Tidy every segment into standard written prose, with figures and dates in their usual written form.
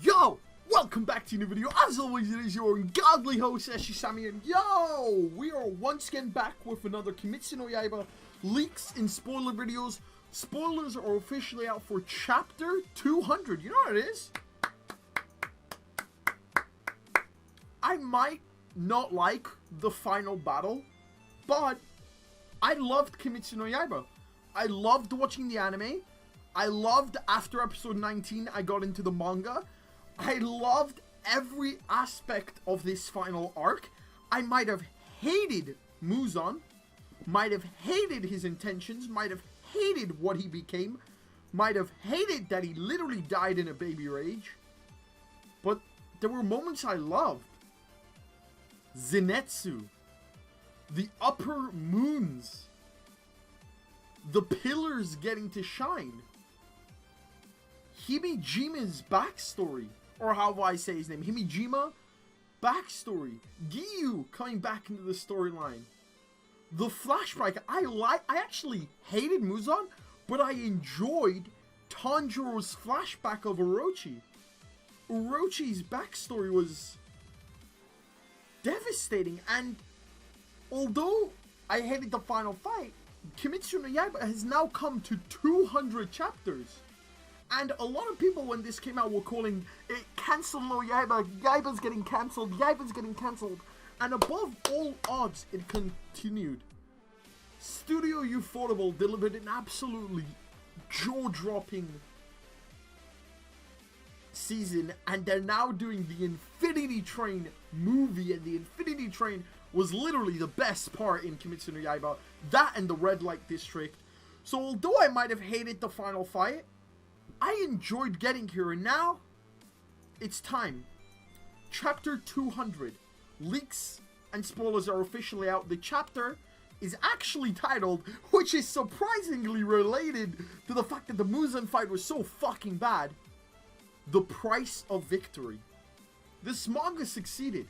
Yo! Welcome back to a new video. As always, it is your ungodly host, SGSAMI, and yo! We are once again back with another Kimetsu no Yaiba leaks and spoiler videos. Spoilers are officially out for chapter 200. You know what it is? I might not like the final battle, but I loved Kimetsu no Yaiba. I loved watching the anime. I loved after episode 19 I got into the manga. I loved every aspect of this final arc. I might have hated Muzan, might have hated his intentions, might have hated what he became, might have hated that he literally died in a baby rage, but there were moments I loved. Zenitsu, the upper moons, the pillars getting to shine, Himijima's backstory, or how do I say his name? Himijima backstory. Giyu coming back into the storyline. The flashback. I actually hated Muzan, but I enjoyed Tanjiro's flashback of Orochi. Orochi's backstory was devastating, and although I hated the final fight, Kimetsu no Yaiba has now come to 200 chapters. And a lot of people, when this came out, were calling it cancel no Yaiba. Yaiba's getting cancelled. Yaiba's getting cancelled. And above all odds, it continued. Studio Ufotable delivered an absolutely jaw-dropping season. And they're now doing the Infinity Train movie. And the Infinity Train was literally the best part in Kimetsu no Yaiba. That and the Red Light District. So although I might have hated the final fight, I enjoyed getting here, and now it's time. Chapter 200. Leaks and spoilers are officially out. The chapter is actually titled, which is surprisingly related to the fact that the Muzan fight was so fucking bad, The Price of Victory. This manga succeeded,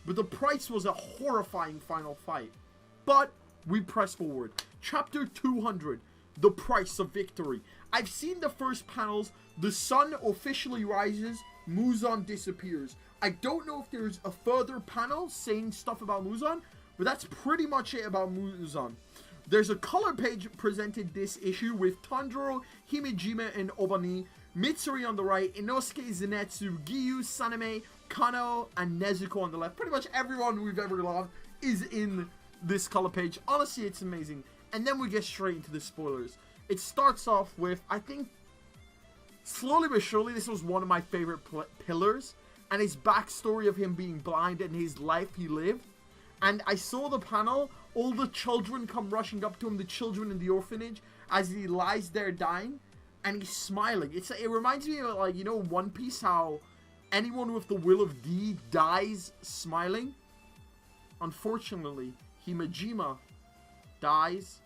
but the price was a horrifying final fight. But we press forward. Chapter 200. The Price of Victory. I've seen the first panels. The sun officially rises. Muzan disappears. I don't know if there's a further panel saying stuff about Muzan, but that's pretty much it about Muzan. There's a color page presented this issue with Tanjiro, Himejima, and Obani. Mitsuri on the right, Inosuke, Zenitsu, Giyu, Saname, Kano, and Nezuko on the left. Pretty much everyone we've ever loved is in this color page. Honestly, it's amazing. And then we get straight into the spoilers. It starts off with, I think, slowly but surely, this was one of my favorite pillars. And his backstory of him being blind and his life he lived. And I saw the panel, all the children come rushing up to him, the children in the orphanage, as he lies there dying. And he's smiling. It reminds me of, like, you know, One Piece, how anyone with the will of D dies smiling. Unfortunately, Himejima dies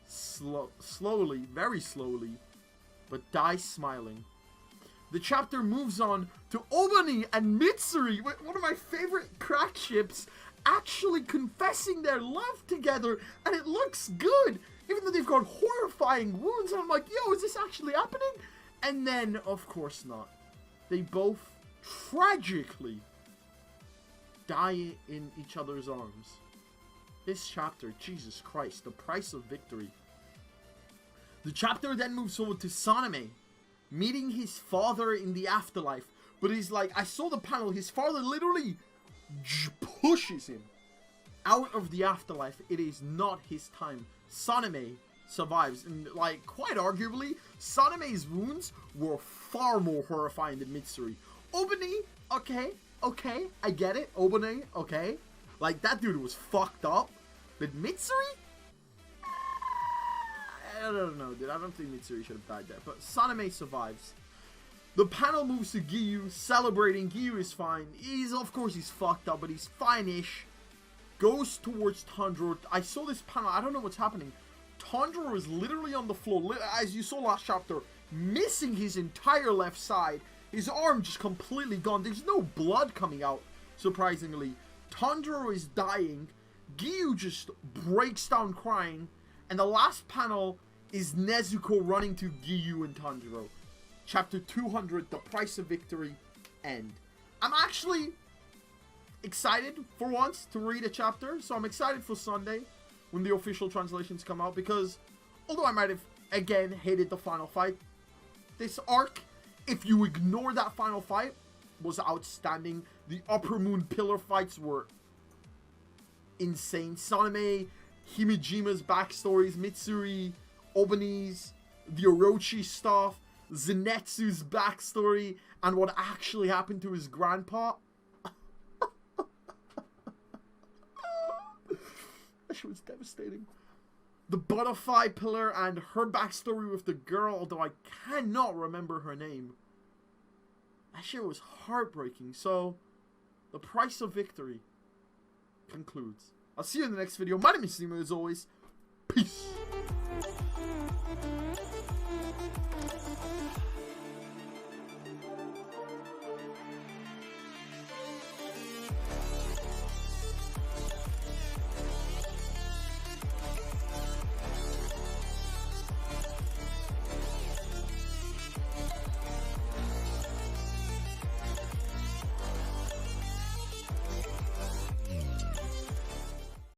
slowly, very slowly, but dies smiling. The chapter moves on to Obani and Mitsuri, one of my favorite crack ships, actually confessing their love together, and it looks good, even though they've got horrifying wounds. And I'm like, yo, is this actually happening? And then, of course not. They both tragically die in each other's arms. This chapter, Jesus Christ, The Price of Victory. The chapter then moves over to Saname, meeting his father in the afterlife. But he's like, I saw the panel, his father literally pushes him out of the afterlife. It is not his time. Saname survives, and like, quite arguably, Saname's wounds were far more horrifying than Mitsuri. Obani, okay, I get it. Obani, okay. Like, that dude was fucked up. But Mitsuri? I don't know, dude. I don't think Mitsuri should have died there. But Saname survives. The panel moves to Giyu, celebrating. Giyu is fine. Of course, he's fucked up, but he's fine-ish. Goes towards Tanjiro. I saw this panel. I don't know what's happening. Tanjiro is literally on the floor, as you saw last chapter, missing his entire left side. His arm just completely gone. There's no blood coming out, surprisingly. Tanjiro is dying. Giyu just breaks down crying. And the last panel is Nezuko running to Giyu and Tanjiro. Chapter 200, The Price of Victory, end. I'm actually excited for once to read a chapter, so I'm excited for Sunday when the official translations come out, because although I might have, again, hated the final fight, this arc, if you ignore that final fight, was outstanding. The Upper Moon Pillar fights were insane. Saname, Himejima's backstories, Mitsuri, Obani's, the Orochi stuff, Zenitsu's backstory, and what actually happened to his grandpa. That shit was devastating. The Butterfly Pillar and her backstory with the girl, although I cannot remember her name. That shit was heartbreaking. So, The Price of Victory concludes. I'll see you in the next video. My name is Simo, as always.